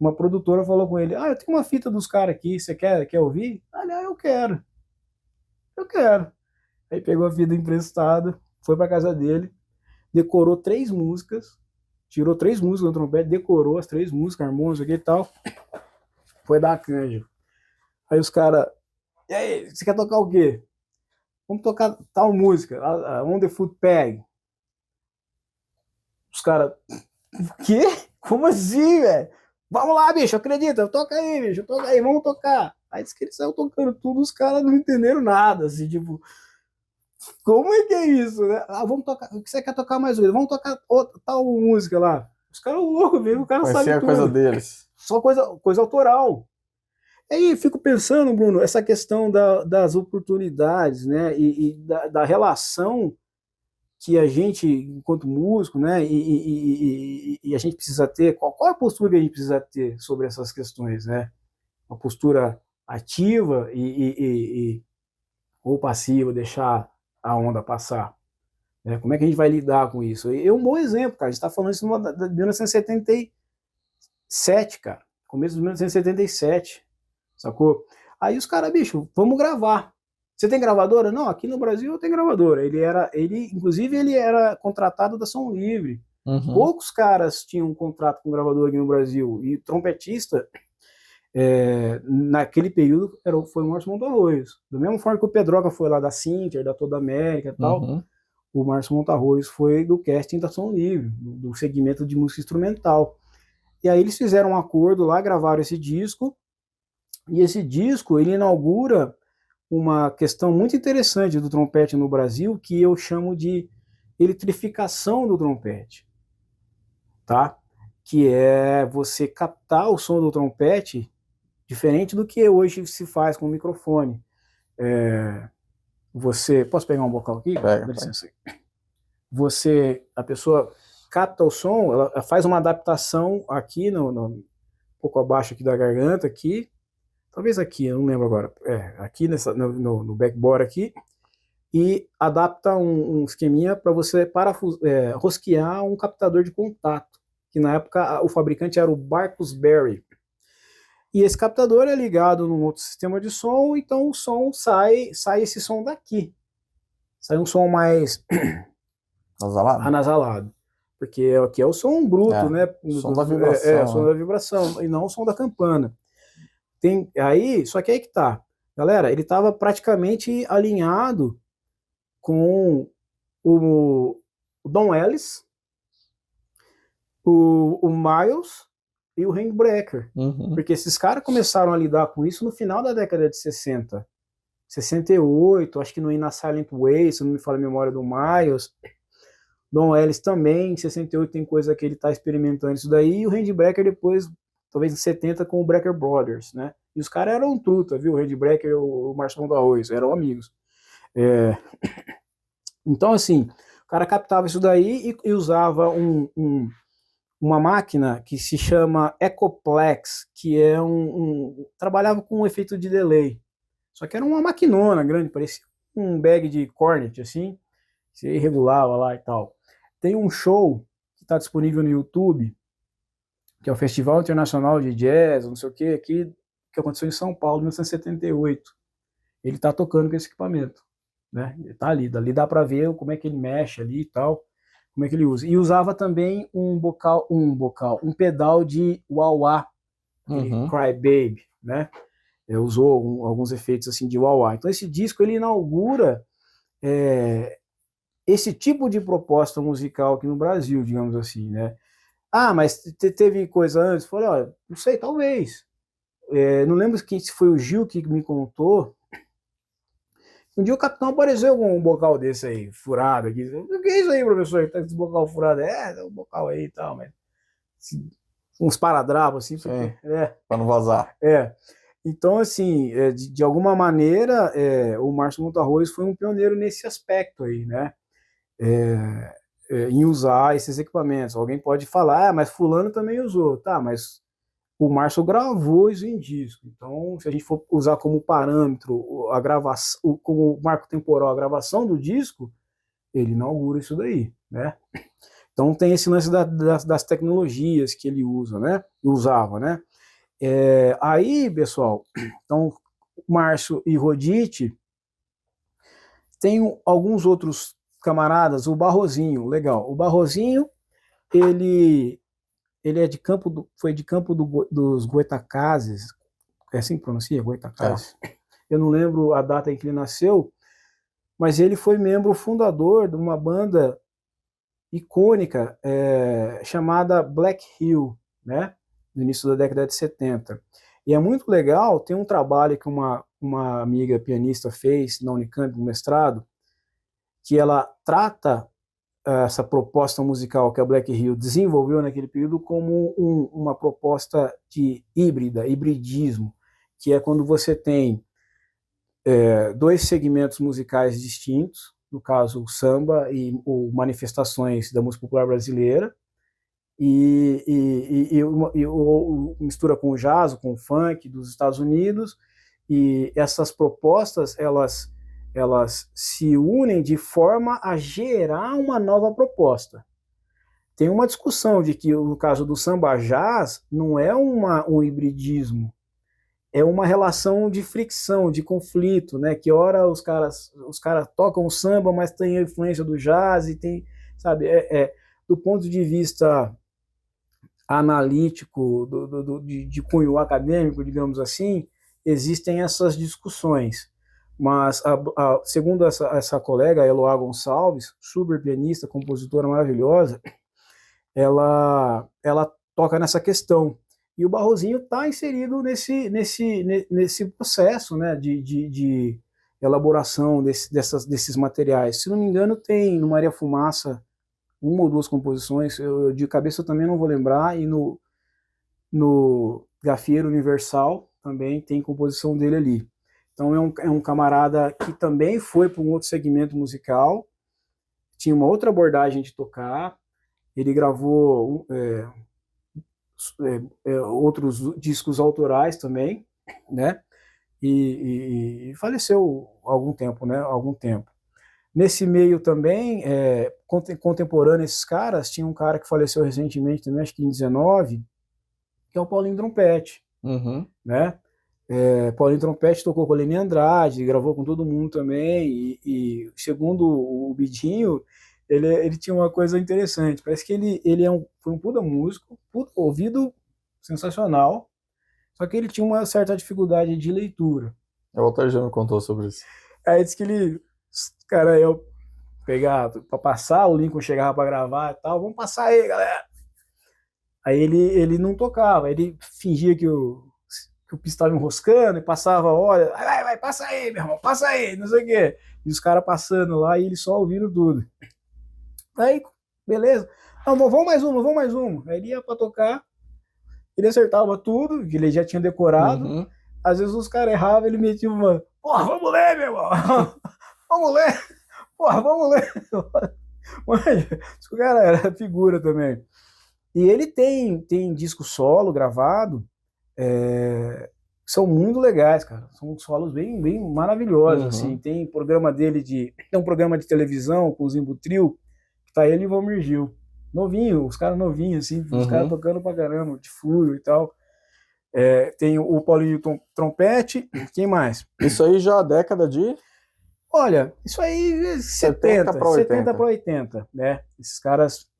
Speaker 2: Uma produtora falou com ele, eu tenho uma fita dos caras aqui, você quer ouvir? Eu quero. Aí pegou a fita emprestada, foi pra casa dele, decorou 3 músicas, tirou 3 músicas no trompete, decorou as 3 músicas, harmônicos aqui e tal, foi dar a canja. Aí os caras, e aí, você quer tocar o quê? Vamos tocar tal música, On the Foot Peg. Os caras, o quê? Como assim, velho? Vamos lá, bicho, acredita, toca aí, bicho, toca aí, vamos tocar. Aí diz que ele saiu tocando tudo, os caras não entenderam nada, assim, tipo, como é que é isso, né? Ah, vamos tocar, o que você quer tocar mais hoje? Vamos tocar outra, tal música lá. Os caras loucos mesmo, o cara
Speaker 1: Vai
Speaker 2: sabe
Speaker 1: ser a
Speaker 2: tudo.
Speaker 1: coisa deles.
Speaker 2: Só coisa autoral. Aí eu fico pensando, Bruno, essa questão das oportunidades, né, e da relação que a gente, enquanto músico, né, e a gente precisa ter, qual a postura que a gente precisa ter sobre essas questões, né? Uma postura ativa ou passiva, deixar a onda passar. Né? Como é que a gente vai lidar com isso? É um bom exemplo, cara. A gente está falando isso de 1977, cara. Começo de 1977, sacou? Aí os caras, bicho, vamos gravar. Você tem gravadora? Não, aqui no Brasil eu tenho gravadora. Inclusive, ele era contratado da Som Livre.
Speaker 1: Uhum.
Speaker 2: Poucos caras tinham um contrato com gravadora aqui no Brasil. E trompetista, naquele período, foi o Márcio Montarroz. Da mesma forma que o Pedroca foi lá da Sinter, da Toda América e tal,
Speaker 1: Uhum.
Speaker 2: o Márcio Montarroz foi do casting da Som Livre, do segmento de música instrumental. E aí eles fizeram um acordo lá, gravaram esse disco, e esse disco, ele inaugura uma questão muito interessante do trompete no Brasil, que eu chamo de eletrificação do trompete, tá? Que é você captar o som do trompete diferente do que hoje se faz com o microfone. Posso pegar um bocal aqui?
Speaker 1: Pega,
Speaker 2: Dá licença. A pessoa capta o som, ela faz uma adaptação aqui, um pouco abaixo aqui da garganta, aqui, talvez aqui, eu não lembro agora, aqui no backboard aqui, e adapta um esqueminha para você rosquear um captador de contato, que na época o fabricante era o Barcus-Berry. E esse captador é ligado num outro sistema de som, então o som sai esse som daqui. Sai um som mais anasalado. Porque aqui é o som bruto, né?
Speaker 1: O som da vibração.
Speaker 2: O som da vibração, e não o som da campana. Só que aí que tá. Galera, ele estava praticamente alinhado com o Don Ellis, o Miles e o Handbreaker.
Speaker 1: Uhum.
Speaker 2: Porque esses caras começaram a lidar com isso no final da década de 60. 68, acho que no In a Silent Way, se não me falha a memória, do Miles. Don Ellis também, em 68 tem coisa que ele está experimentando isso daí, e o Handbreaker depois, talvez em 70, com o Brecker Brothers, né? E os caras eram truta, viu? O Handbreaker e o Márcio Montarroz, eram amigos. Então, assim, o cara captava isso daí e usava uma máquina que se chama Echoplex, que é trabalhava com um efeito de delay. Só que era uma maquinona grande, parecia um bag de cornet, assim, você regulava lá e tal. Tem um show que está disponível no YouTube, que é o Festival Internacional de Jazz, não sei o que, aqui, que aconteceu em São Paulo, em 1978. Ele está tocando com esse equipamento, né? Ele tá ali dá para ver como é que ele mexe ali e tal, como é que ele usa. E usava também um pedal de wah-wah, Cry Baby, né? Usou alguns efeitos assim de wah-wah. Então esse disco ele inaugura esse tipo de proposta musical aqui no Brasil, digamos assim, né? Ah, mas teve coisa antes? Falei, olha, não sei, talvez. Não lembro se foi o Gil que me contou. Um dia o Capitão apareceu com um bocal desse aí, furado aqui. O que é isso aí, professor? Tá com esse bocal furado? Tem um bocal aí e tal, mas uns paradrapos assim,
Speaker 1: para não vazar.
Speaker 2: Então, assim, de alguma maneira, o Márcio Montarroz foi um pioneiro nesse aspecto aí, né? Em usar esses equipamentos. Alguém pode falar, mas fulano também usou. Tá, mas o Márcio gravou isso em disco. Então, se a gente for usar como parâmetro a gravação, como marco temporal a gravação do disco, ele inaugura isso daí, né? Então tem esse lance das tecnologias que ele usa, né? Usava, né? Aí, pessoal, então Márcio e Rodite, tem alguns outros camaradas, o Barrozinho, legal. O Barrozinho, ele foi de Campo dos Goitacazes, é assim que pronuncia? Goitacazes? Eu não lembro a data em que ele nasceu, mas ele foi membro fundador de uma banda icônica chamada Black Hill, né? No início da década de 70. E é muito legal, tem um trabalho que uma amiga pianista fez na Unicamp, no mestrado, que ela trata essa proposta musical que a Black Hill desenvolveu naquele período como uma proposta de hibridismo, que é quando você tem dois segmentos musicais distintos, no caso o samba e ou manifestações da música popular brasileira, e mistura com o jazz, com o funk dos Estados Unidos, e essas propostas elas se unem de forma a gerar uma nova proposta. Tem uma discussão de que no caso do samba jazz não é um hibridismo, é uma relação de fricção, de conflito, né? Que ora os caras tocam samba, mas tem a influência do jazz e tem, sabe, do ponto de vista analítico, de cunho acadêmico, digamos assim, existem essas discussões. Mas, segundo essa colega, a Eloá Gonçalves, super pianista, compositora maravilhosa, ela toca nessa questão. E o Barrozinho está inserido nesse processo, né, de elaboração desses materiais. Se não me engano, tem no Maria Fumaça uma ou duas composições, eu de cabeça eu também não vou lembrar, e no Gafieiro Universal também tem composição dele ali. Então é um camarada que também foi para um outro segmento musical, tinha uma outra abordagem de tocar, ele gravou outros discos autorais também, né? E faleceu há algum tempo, né? Algum tempo. Nesse meio também, contemporâneo a esses caras, tinha um cara que faleceu recentemente também, acho que em 19, que é o Paulinho Trompete, né? Paulinho Trompete tocou com a Leni Andrade, gravou com todo mundo também, e segundo o Bidinho, ele tinha uma coisa interessante, parece que ele foi um puta músico, ouvido sensacional, só que ele tinha uma certa dificuldade de leitura.
Speaker 1: O Walter já me contou sobre isso.
Speaker 2: Aí disse que cara, eu pegar pra passar, o Lincoln chegava pra gravar e tal, vamos passar aí, galera. Aí ele não tocava, ele fingia que o piso estava enroscando e passava, olha, vai, passa aí, meu irmão, passa aí, não sei o quê. E os caras passando lá e ele só ouvindo tudo. Aí, beleza. Não, vamos mais uma. Aí ele ia pra tocar, ele acertava tudo, que ele já tinha decorado. Às vezes os caras erravam, ele metia uma, porra, vamos ler, meu irmão. Vamos ler. Porra, vamos ler. Mas, o cara era figura também. E ele tem disco solo gravado, são muito legais, cara. São solos bem, bem maravilhosos, assim. Tem programa dele tem um programa de televisão com o Zimbo Trio, que tá ele e o Valmir Gil. Novinho, os caras novinhos, assim, os caras tocando pra caramba, de fluido e tal. Tem o Paulinho Trompete, quem mais?
Speaker 1: Isso aí já a década de...
Speaker 2: Olha, isso aí 70 para 80, né? Esses caras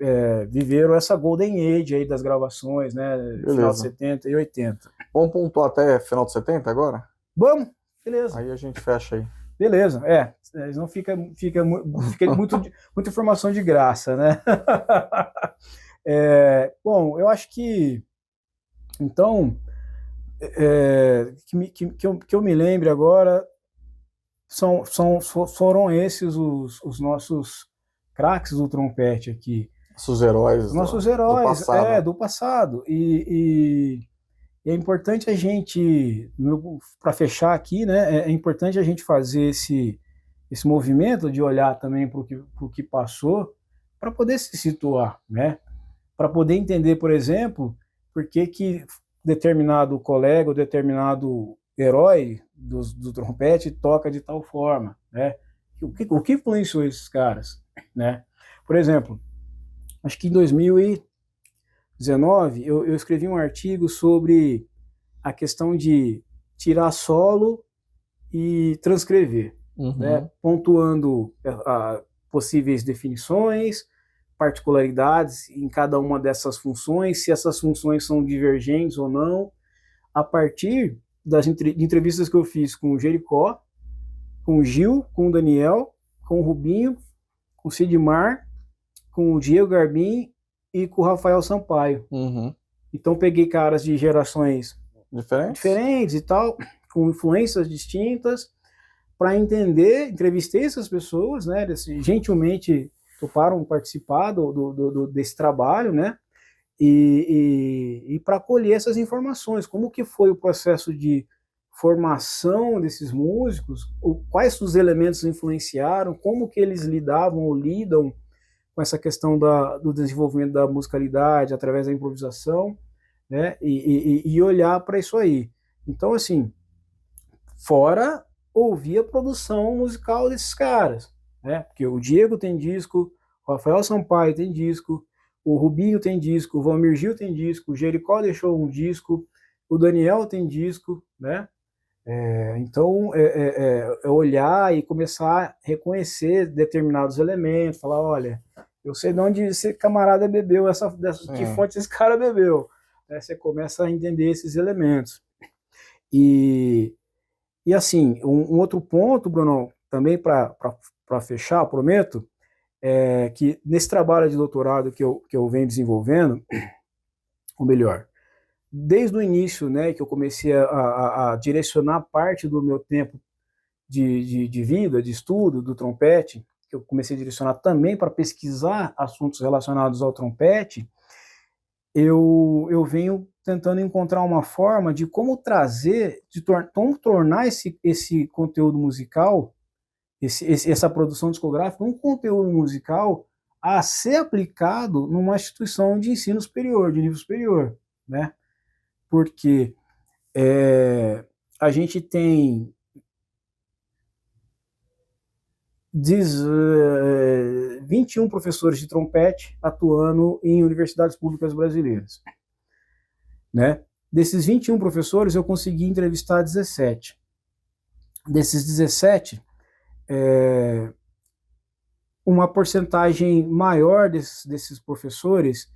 Speaker 2: viveram essa golden age aí das gravações, né? Beleza. Final de 70 e 80.
Speaker 1: Vamos pontuar até final de 70 agora?
Speaker 2: Vamos, beleza.
Speaker 1: Aí a gente fecha aí.
Speaker 2: Beleza, não fica muita informação de graça, né? Bom, eu acho que, então, que eu me lembre agora, foram esses os nossos craques do trompete aqui.
Speaker 1: Nossos heróis.
Speaker 2: Nossos heróis do passado. E é importante a gente, para fechar aqui, né, é importante a gente fazer esse movimento de olhar também para o que passou, para poder se situar, né? Para poder entender, por exemplo, por que determinado colega ou determinado herói do trompete toca de tal forma, né? O que influenciou esses caras, né? Por exemplo, acho que em 2019 eu escrevi um artigo sobre a questão de tirar solo e transcrever, né? Pontuando possíveis definições, particularidades em cada uma dessas funções, se essas funções são divergentes ou não, a partir das entrevistas que eu fiz com o Jericó, com o Gil, com o Daniel, com o Rubinho, com o Sidmar, com o Diego Garbim e com o Rafael Sampaio. Então peguei caras de gerações diferentes e tal, com influências distintas, para entender, entrevistei essas pessoas, né, gentilmente toparam participar desse trabalho, né, e para colher essas informações, como que foi o processo de formação desses músicos, quais os elementos influenciaram, como que eles lidavam ou lidam com essa questão do desenvolvimento da musicalidade através da improvisação, né, e olhar para isso aí. Então, assim, fora ouvir a produção musical desses caras, né, porque o Diego tem disco, o Rafael Sampaio tem disco, o Rubinho tem disco, o Valmir Gil tem disco, o Jericó deixou um disco, o Daniel tem disco, né? Então, olhar e começar a reconhecer determinados elementos, falar, olha, eu sei de onde esse camarada bebeu, que fonte esse cara bebeu. Você começa a entender esses elementos. E assim, um outro ponto, Bruno, também para fechar, prometo, é que nesse trabalho de doutorado que eu venho desenvolvendo, ou melhor, desde o início, né, que eu comecei a direcionar parte do meu tempo de vida, de estudo do trompete, que eu comecei a direcionar também para pesquisar assuntos relacionados ao trompete, eu venho tentando encontrar uma forma de como trazer, como tornar esse conteúdo musical, essa produção discográfica, um conteúdo musical a ser aplicado numa instituição de ensino superior, de nível superior, né? Porque a gente tem 21 professores de trompete atuando em universidades públicas brasileiras, né? Desses 21 professores, eu consegui entrevistar 17. Desses 17, uma porcentagem maior desses professores,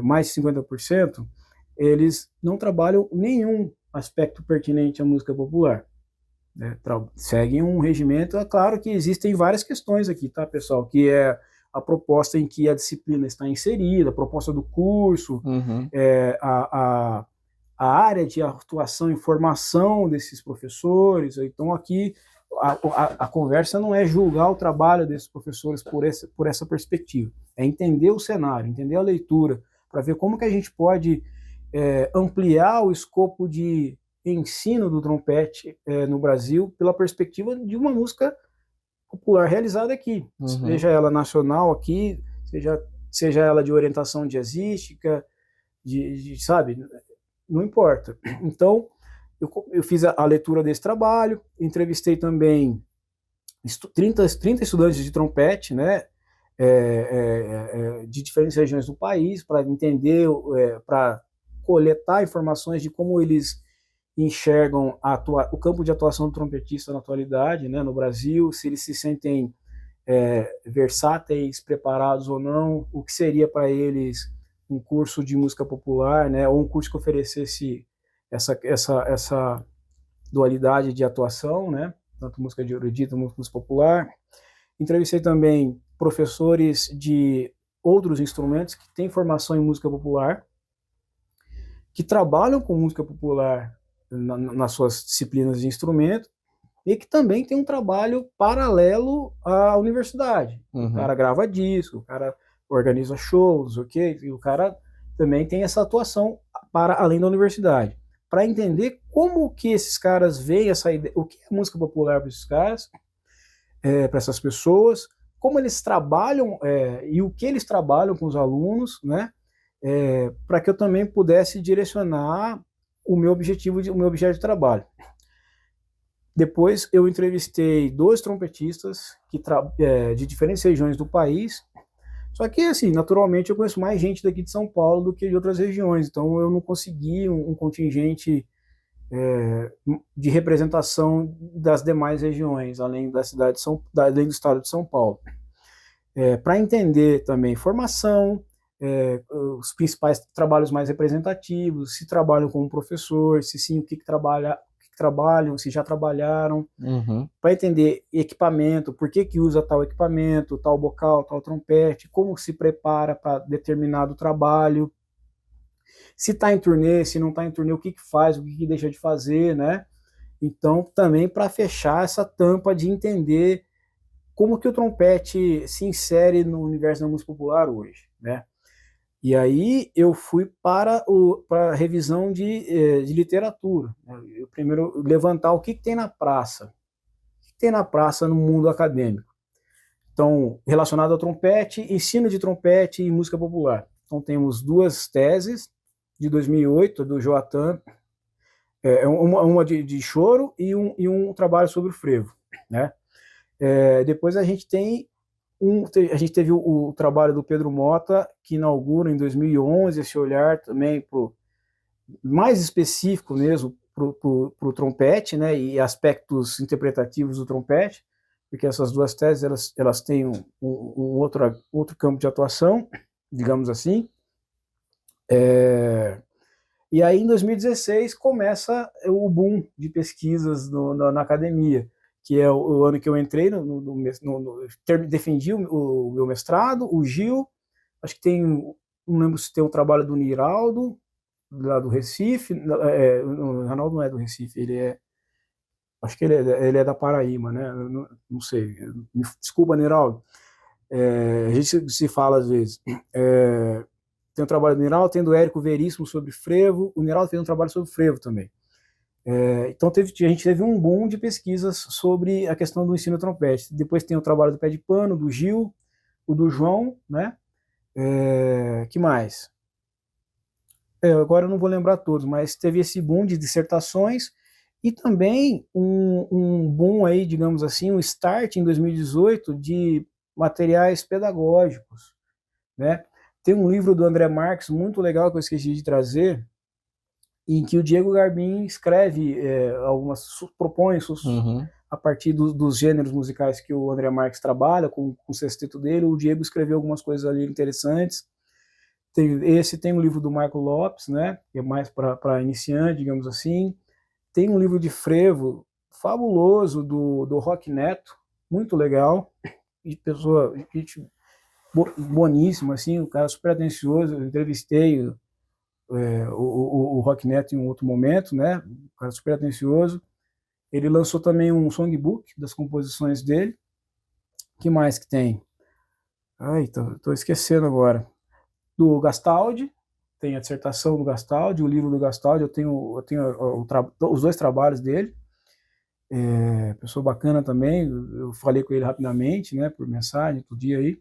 Speaker 2: mais de 50%, eles não trabalham nenhum aspecto pertinente à música popular. Né? Seguem um regimento. É claro que existem várias questões aqui, tá, pessoal? Que é a proposta em que a disciplina está inserida, a proposta do curso, a área de atuação e formação desses professores. Então, aqui, a conversa não é julgar o trabalho desses professores por essa perspectiva. É entender o cenário, entender a leitura, para ver como que a gente pode ampliar o escopo de ensino do trompete no Brasil pela perspectiva de uma música popular realizada aqui, seja ela nacional aqui, seja ela de orientação jazzística, sabe, não importa. Então, eu fiz a leitura desse trabalho, entrevistei também 30 estudantes de trompete, né, de diferentes regiões do país, para entender, para coletar informações de como eles enxergam o campo de atuação do trompetista na atualidade, né, no Brasil, se eles se sentem versáteis, preparados ou não, o que seria para eles um curso de música popular, né, ou um curso que oferecesse essa dualidade de atuação, né, tanto música de erudito, música popular. Entrevistei também professores de outros instrumentos que têm formação em música popular, que trabalham com música popular nas suas disciplinas de instrumento, e que também tem um trabalho paralelo à universidade. O cara grava disco, o cara organiza shows, ok? E o cara também tem essa atuação para além da universidade. Para entender como que esses caras veem essa ideia, o que é música popular para esses caras, para essas pessoas, como eles trabalham e o que eles trabalham com os alunos, né? Para que eu também pudesse direcionar o meu objeto de trabalho. Depois eu entrevistei 2 trompetistas de diferentes regiões do país. Só que, assim, naturalmente eu conheço mais gente daqui de São Paulo do que de outras regiões. Então eu não consegui um contingente de representação das demais regiões, além da cidade além do estado de São Paulo. Para entender também formação, os principais trabalhos mais representativos, se trabalham como professor, se sim, o que trabalham, se já trabalharam, para entender equipamento, por que usa tal equipamento, tal bocal, tal trompete, como se prepara para determinado trabalho. Se está em turnê, se não está em turnê, o que faz, o que deixa de fazer, né? Então, também para fechar essa tampa de entender como que o trompete se insere no universo da música popular hoje, né? E aí eu fui para a revisão de literatura. Eu primeiro levantar o que tem na praça. O que tem na praça no mundo acadêmico. Então, relacionado ao trompete, ensino de trompete e música popular. Então, temos duas teses de 2008, do Joatan, uma de choro e um trabalho sobre o frevo, né? Depois a gente teve o trabalho do Pedro Mota, que inaugura em 2011 esse olhar também mais específico mesmo para o trompete, né, e aspectos interpretativos do trompete, porque essas duas teses elas têm um outro campo de atuação, digamos assim. E aí, em 2016, começa o boom de pesquisas na academia, que é o ano que eu entrei, defendi o meu mestrado, o Gil, acho que não lembro se tem um trabalho do Niraldo, lá do Recife, o Ronaldo não é do Recife, acho que ele é da Paraíba, né? Não sei, desculpa, Niraldo. A gente se fala às vezes. Tem o trabalho do Niraldo, tem do Érico Veríssimo sobre frevo, o Niraldo fez um trabalho sobre frevo também. Então a gente teve um boom de pesquisas sobre a questão do ensino trompete. Depois tem o trabalho do Pé de Pano, do Gil, o do João, né? Que mais? Agora eu não vou lembrar todos, mas teve esse boom de dissertações e também um boom aí, digamos assim, um start em 2018 de materiais pedagógicos, né? Tem um livro do André Marques muito legal que eu esqueci de trazer, em que o Diego Garbim escreve propõe a partir dos gêneros musicais que o André Marques trabalha, com o sexteto dele, o Diego escreveu algumas coisas ali interessantes. Tem um livro do Marco Lopes, né, que é mais para iniciante, digamos assim. Tem um livro de frevo fabuloso do Rock Neto, muito legal, de gente boníssima, assim, um cara super atencioso. Eu entrevistei o Rock Neto em um outro momento, né, um cara super atencioso. Ele lançou também um songbook das composições dele. Que mais que tem? Ai, tô esquecendo agora. Do Gastaldi, tem a dissertação do Gastaldi, o livro do Gastaldi, eu tenho os dois trabalhos dele. Pessoa bacana também, eu falei com ele rapidamente, né, por mensagem, todo dia aí.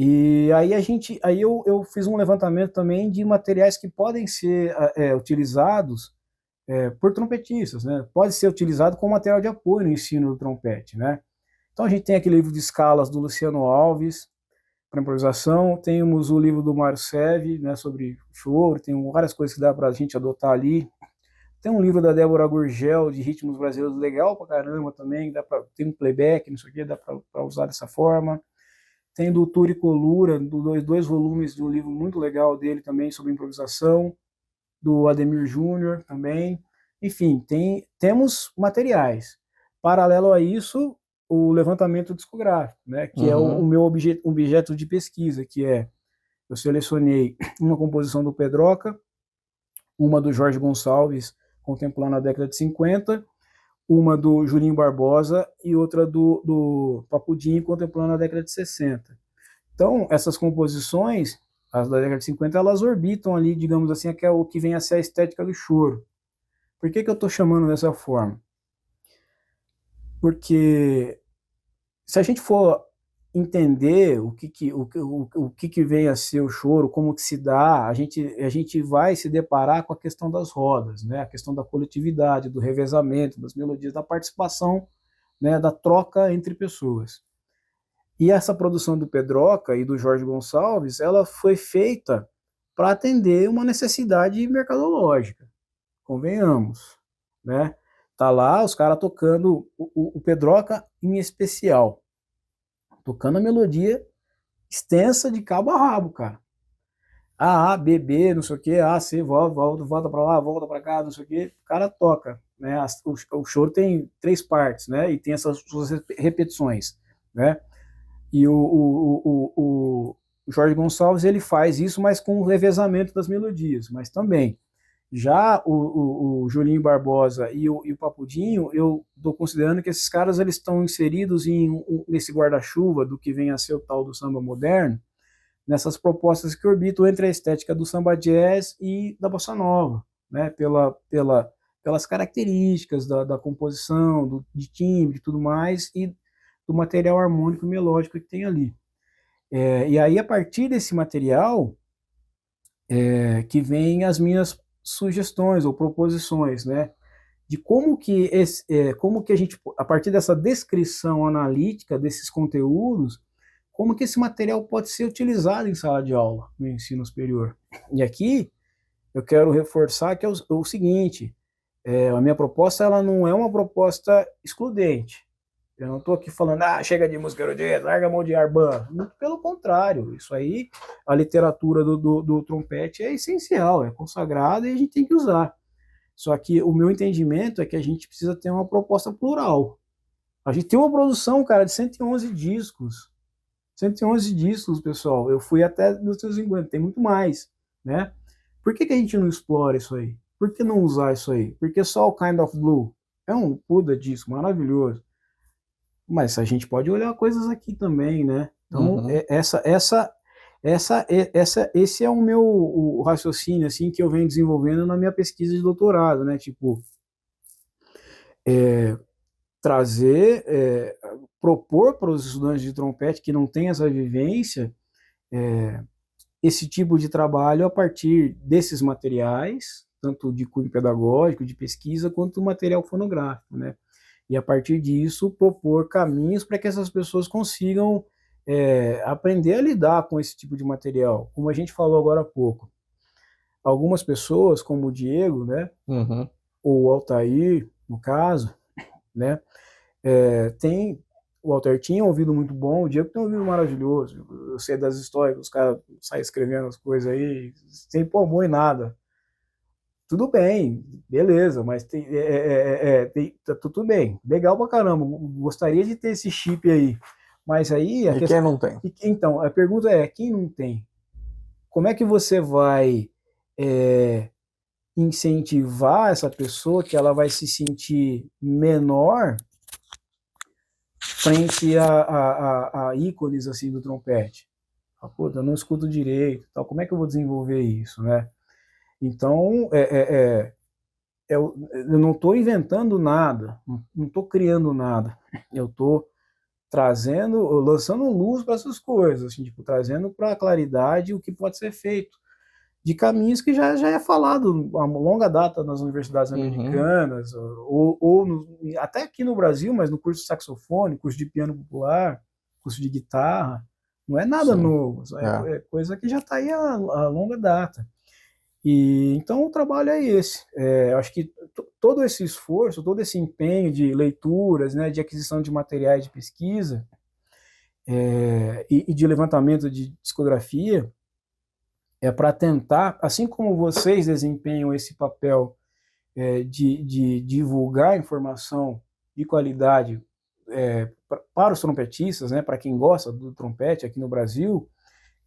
Speaker 2: E aí eu fiz um levantamento também de materiais que podem ser utilizados por trompetistas, né? Pode ser utilizado como material de apoio no ensino do trompete, né? Então a gente tem aquele livro de escalas do Luciano Alves para improvisação, temos o livro do Mário Sevi, né, sobre choro, tem várias coisas que dá para a gente adotar ali. Tem um livro da Débora Gurgel de ritmos brasileiros legal pra caramba também, tem um playback, não sei o que, dá para usar dessa forma. Tem do Turi Colura, dois volumes de um livro muito legal dele também sobre improvisação, do Ademir Júnior também. Enfim, temos materiais. Paralelo a isso, o levantamento discográfico, né, que é o meu objeto de pesquisa, que eu selecionei uma composição do Pedroca, uma do Jorge Gonçalves, contemplando a década de 50, uma do Julinho Barbosa e outra do Papudinho, contemplando a década de 60. Então, essas composições, as da década de 50, elas orbitam ali, digamos assim, que é o que vem a ser a estética do choro. Por que eu estou chamando dessa forma? Porque se a gente for entender o que vem a ser o choro, como que se dá, a gente vai se deparar com a questão das rodas, né? A questão da coletividade, do revezamento, das melodias, da participação, né? Da troca entre pessoas. E essa produção do Pedroca e do Jorge Gonçalves, ela foi feita para atender uma necessidade mercadológica, convenhamos, né? Tá lá os caras tocando, o Pedroca em especial, tocando a melodia extensa de cabo a rabo, cara. A, B, B, não sei o que, A, C, volta pra lá, volta pra cá, não sei o que, o cara toca, né? O choro tem 3 partes, né? E tem essas suas repetições, né? E o Jorge Gonçalves ele faz isso, mas com o revezamento das melodias, mas também. Já o Julinho Barbosa e o Papudinho, eu estou considerando que esses caras eles estão inseridos nesse guarda-chuva do que vem a ser o tal do samba moderno, nessas propostas que orbitam entre a estética do samba jazz e da bossa nova, né? Pelas características da composição, de timbre e tudo mais, e do material harmônico e melódico que tem ali. E aí, a partir desse material, que vem as minhas sugestões ou proposições, né? De como que a gente, a partir dessa descrição analítica desses conteúdos, como que esse material pode ser utilizado em sala de aula no ensino superior. E aqui eu quero reforçar que é o seguinte, a minha proposta ela não é uma proposta excludente. Eu não estou aqui falando, chega de música erudita, larga a mão de Arban. Muito pelo contrário, isso aí, a literatura do trompete é essencial, é consagrada e a gente tem que usar. Só que o meu entendimento é que a gente precisa ter uma proposta plural. A gente tem uma produção, cara, de 111 discos. 111 discos, pessoal. Eu fui até 250, tem muito mais, né? Por que a gente não explora isso aí? Por que não usar isso aí? Porque só o Kind of Blue é um puta disco maravilhoso. Mas a gente pode olhar coisas aqui também, né? Então, esse é o raciocínio assim que eu venho desenvolvendo na minha pesquisa de doutorado, né? Tipo, trazer, propor para os estudantes de trompete que não têm essa vivência, esse tipo de trabalho a partir desses materiais, tanto de cunho pedagógico, de pesquisa, quanto material fonográfico, né? E a partir disso propor caminhos para que essas pessoas consigam aprender a lidar com esse tipo de material. Como a gente falou agora há pouco, algumas pessoas, como o Diego, né, ou o Altair, no caso, né, o Altair tinha um ouvido muito bom, o Diego tem um ouvido maravilhoso. Eu sei das histórias, os caras saem escrevendo as coisas aí sem pôr amor em nada. Tudo bem, beleza, mas tá tudo bem, legal pra caramba, gostaria de ter esse chip aí, mas aí
Speaker 1: e quem não tem?
Speaker 2: Então, a pergunta é, quem não tem? Como é que você vai incentivar essa pessoa que ela vai se sentir menor frente a ícones assim do trompete? Puta, eu não escuto direito, tal. Como é que eu vou desenvolver isso, né? Então, eu não estou inventando nada, não estou criando nada, eu estou lançando luz para essas coisas, assim, tipo, trazendo para a claridade o que pode ser feito, de caminhos que já é falado a longa data nas universidades americanas, até aqui no Brasil, mas no curso de saxofone, curso de piano popular, curso de guitarra, não é nada novo, é coisa que já está aí a longa data. E então o trabalho é esse. Eu acho que todo esse esforço, todo esse empenho de leituras, né, de aquisição de materiais de pesquisa e de levantamento de discografia é para tentar, assim como vocês desempenham esse papel de divulgar informação de qualidade para os trompetistas, né, para quem gosta do trompete aqui no Brasil,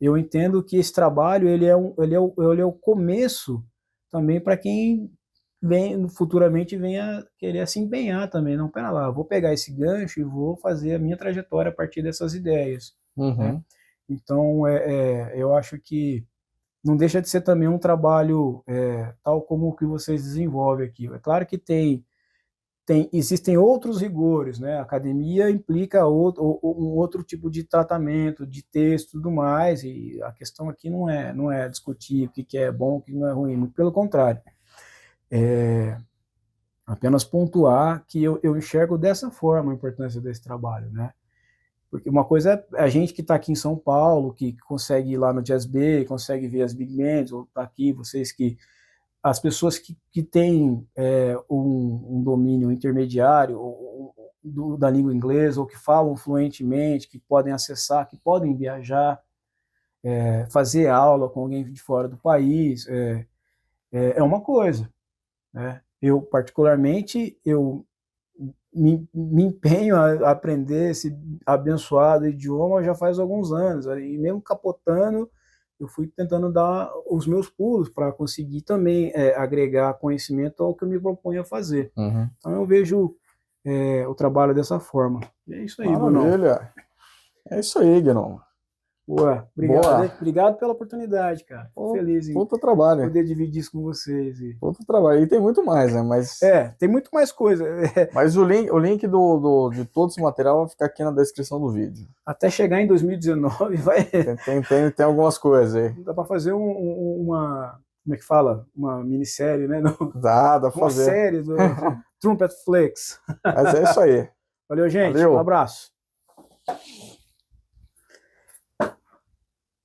Speaker 2: eu entendo que esse trabalho ele é o começo também para quem futuramente venha querer se empenhar também. Não, pera lá, vou pegar esse gancho e vou fazer a minha trajetória a partir dessas ideias. Né? Então, eu acho que não deixa de ser também um trabalho tal como o que vocês desenvolvem aqui. É claro que existem outros rigores, né? A academia implica um outro tipo de tratamento, de texto e tudo mais, e a questão aqui não é discutir o que é bom, o que não é ruim, muito pelo contrário. Apenas pontuar que eu enxergo dessa forma a importância desse trabalho, né? Porque uma coisa é a gente que está aqui em São Paulo, que consegue ir lá no Jazz Bay, consegue ver as Big Bands, ou tá aqui, vocês que as pessoas que têm um domínio intermediário da língua inglesa, ou que falam fluentemente, que podem acessar, que podem viajar, fazer aula com alguém de fora do país, é uma coisa. Né? Eu, particularmente, me empenho a aprender esse abençoado idioma já faz alguns anos, e mesmo capotando, eu fui tentando dar os meus pulos para conseguir também agregar conhecimento ao que eu me proponho a fazer.
Speaker 1: Uhum.
Speaker 2: Então eu vejo o trabalho dessa forma. E é isso aí, Brunão.
Speaker 1: Maravilha. É isso aí, Gnomo.
Speaker 2: Boa, obrigado.
Speaker 1: Boa.
Speaker 2: Obrigado pela oportunidade, cara. Fico feliz em
Speaker 1: Puta trabalho.
Speaker 2: poder dividir isso com vocês.
Speaker 1: Puta trabalho. E tem muito mais, né? Mas,
Speaker 2: tem muito mais coisa.
Speaker 1: mas o link de todo esse material vai ficar aqui na descrição do vídeo.
Speaker 2: Até chegar em 2019 vai...
Speaker 1: Tem algumas coisas aí.
Speaker 2: Dá para fazer uma... Como é que fala? Uma minissérie, né?
Speaker 1: Dá pra
Speaker 2: uma
Speaker 1: fazer.
Speaker 2: série do Trumpet Flex.
Speaker 1: Mas é isso aí.
Speaker 2: Valeu, gente.
Speaker 1: Valeu.
Speaker 2: Um abraço.